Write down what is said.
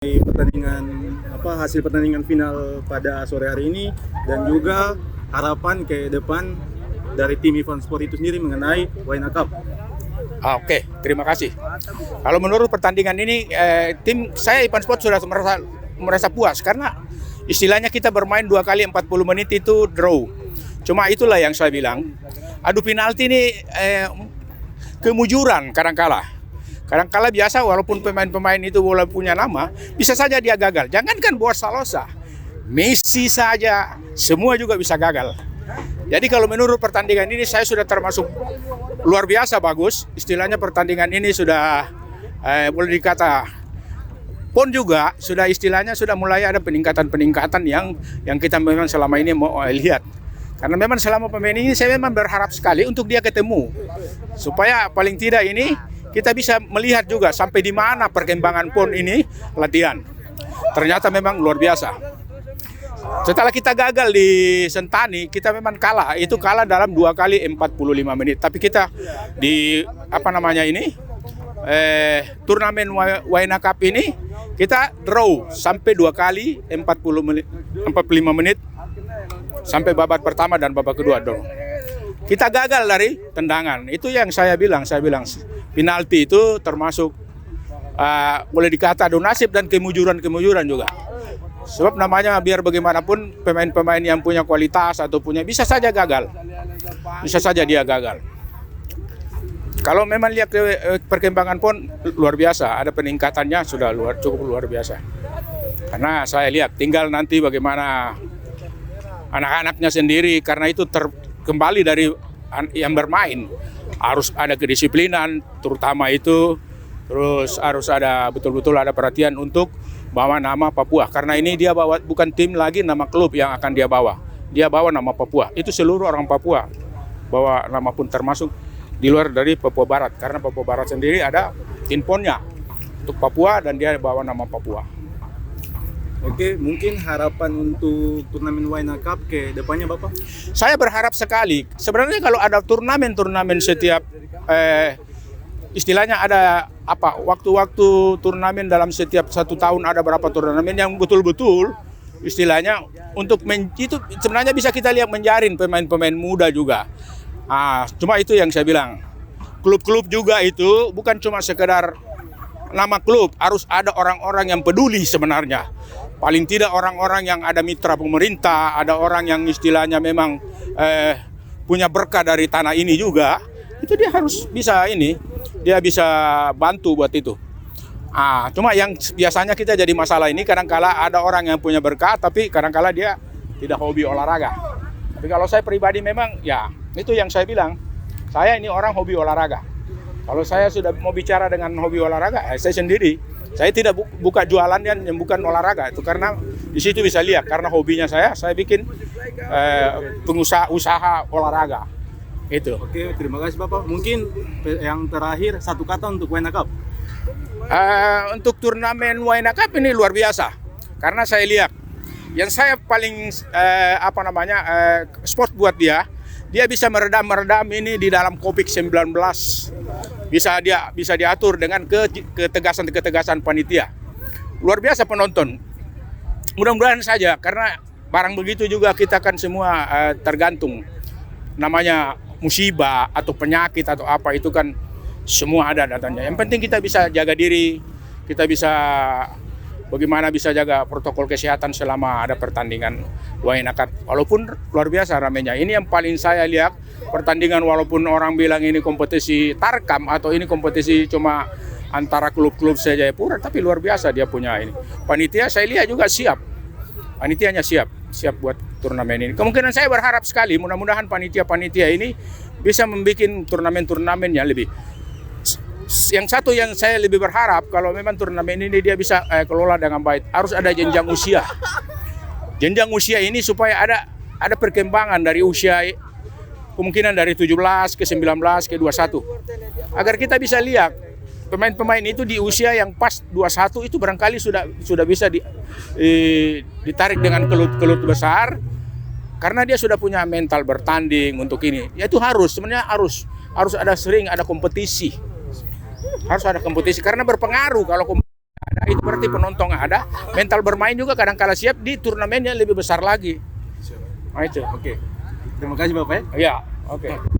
menanti pertandingan hasil pertandingan final pada sore hari ini dan juga harapan ke depan dari tim Ivan Sport itu sendiri mengenai Wayna Cup. Oke, terima kasih. Kalau menurut pertandingan ini, tim saya Ivan Sport sudah merasa puas karena istilahnya kita bermain 2 kali 40 menit itu draw. Cuma itulah yang saya bilang, adu penalti ini kemujuran kadang-kala. Kadang-kala biasa walaupun pemain-pemain itu boleh punya nama, bisa saja dia gagal. Jangankan Barcelona, Messi saja, semua juga bisa gagal. Jadi kalau menurut pertandingan ini saya sudah termasuk luar biasa bagus. Istilahnya pertandingan ini sudah boleh dikata pun juga sudah istilahnya sudah mulai ada peningkatan-peningkatan yang kita memang selama ini mau lihat. Karena memang selama pemain ini saya memang berharap sekali untuk dia ketemu. Supaya paling tidak ini kita bisa melihat juga sampai di mana perkembangan PON ini latihan. Ternyata memang luar biasa. Setelah kita gagal di Sentani, kita memang kalah. Itu kalah dalam 2 kali 45 menit. Tapi kita di turnamen Wayna Cup ini kita draw sampai 2 kali 45 menit sampai babak pertama dan babak kedua draw. Kita gagal dari tendangan. Itu yang saya bilang penalti itu termasuk boleh dikata adu nasib dan kemujuran juga. Sebab namanya biar bagaimanapun pemain-pemain yang punya kualitas atau punya bisa saja gagal. Bisa saja dia gagal. Kalau memang lihat perkembangan PON luar biasa, ada peningkatannya sudah cukup luar biasa. Karena saya lihat tinggal nanti bagaimana anak-anaknya sendiri karena itu kembali dari yang bermain. Harus ada kedisiplinan terutama itu, terus harus ada betul-betul ada perhatian untuk bawa nama Papua, karena ini dia bawa bukan tim lagi, nama klub yang akan dia bawa. Dia bawa nama Papua. Itu seluruh orang Papua bawa nama pun termasuk di luar dari Papua Barat, karena Papua Barat sendiri ada tim PON-nya untuk Papua dan dia bawa nama Papua. Oke, mungkin harapan untuk turnamen Wayna Cup ke depannya Bapak? Saya berharap sekali. Sebenarnya kalau ada turnamen setiap istilahnya ada waktu-waktu turnamen dalam setiap 1 tahun ada berapa turnamen yang betul-betul istilahnya untuk itu sebenarnya bisa kita lihat menjaring pemain-pemain muda juga. Cuma itu yang saya bilang, klub-klub juga itu bukan cuma sekedar nama klub, harus ada orang-orang yang peduli sebenarnya. Paling tidak orang-orang yang ada mitra pemerintah, ada orang yang istilahnya memang punya berkah dari tanah ini juga. Itu dia harus dia bisa bantu buat itu. Cuma yang biasanya kita jadi masalah ini kadang-kala ada orang yang punya berkah tapi kadang-kala dia tidak hobi olahraga. Tapi kalau saya pribadi memang ya itu yang saya bilang, saya ini orang hobi olahraga. Kalau saya sudah mau bicara dengan hobi olahraga, saya sendiri. Saya tidak buka jualan yang bukan olahraga itu karena di situ bisa lihat karena hobinya saya bikin usaha olahraga. Itu. Oke, terima kasih Bapak. Mungkin yang terakhir 1 kata untuk Wayna Cup. Untuk turnamen Wayna Cup ini luar biasa. Karena saya lihat yang saya paling sport buat dia bisa meredam ini di dalam Covid-19. Bisa diatur dengan ketegasan panitia. Luar biasa penonton. Mudah-mudahan saja karena barang begitu juga kita kan semua tergantung. Namanya musibah atau penyakit atau apa itu kan semua ada datanya. Yang penting kita bisa jaga diri, kita bisa bagaimana bisa jaga protokol kesehatan selama ada pertandingan Wayna Cup. Walaupun luar biasa ramainya. Ini yang paling saya lihat pertandingan walaupun orang bilang ini kompetisi tarkam atau ini kompetisi cuma antara klub-klub se-Jayapura, tapi luar biasa dia punya ini. Panitia saya lihat juga siap. Panitianya siap buat turnamen ini. Kemungkinan saya berharap sekali mudah-mudahan panitia ini bisa membuat turnamen-turnamen yang lebih. Yang satu yang saya lebih berharap kalau memang turnamen ini dia bisa kelola dengan baik, harus ada jenjang usia. Jenjang usia ini supaya ada perkembangan dari usia kemungkinan dari 17 ke 19 ke 21. Agar kita bisa lihat pemain-pemain itu di usia yang pas 21 itu barangkali sudah bisa ditarik dengan kelut besar karena dia sudah punya mental bertanding untuk ini. Ya itu sebenarnya harus ada kompetisi. Harus ada kompetisi karena berpengaruh kalau kompetisi ada. ada, itu berarti penonton ada, mental bermain juga kadang-kala siap di turnamennya lebih besar lagi. Nah itu. Oke. Terima kasih Bapak ya. Ya, oke.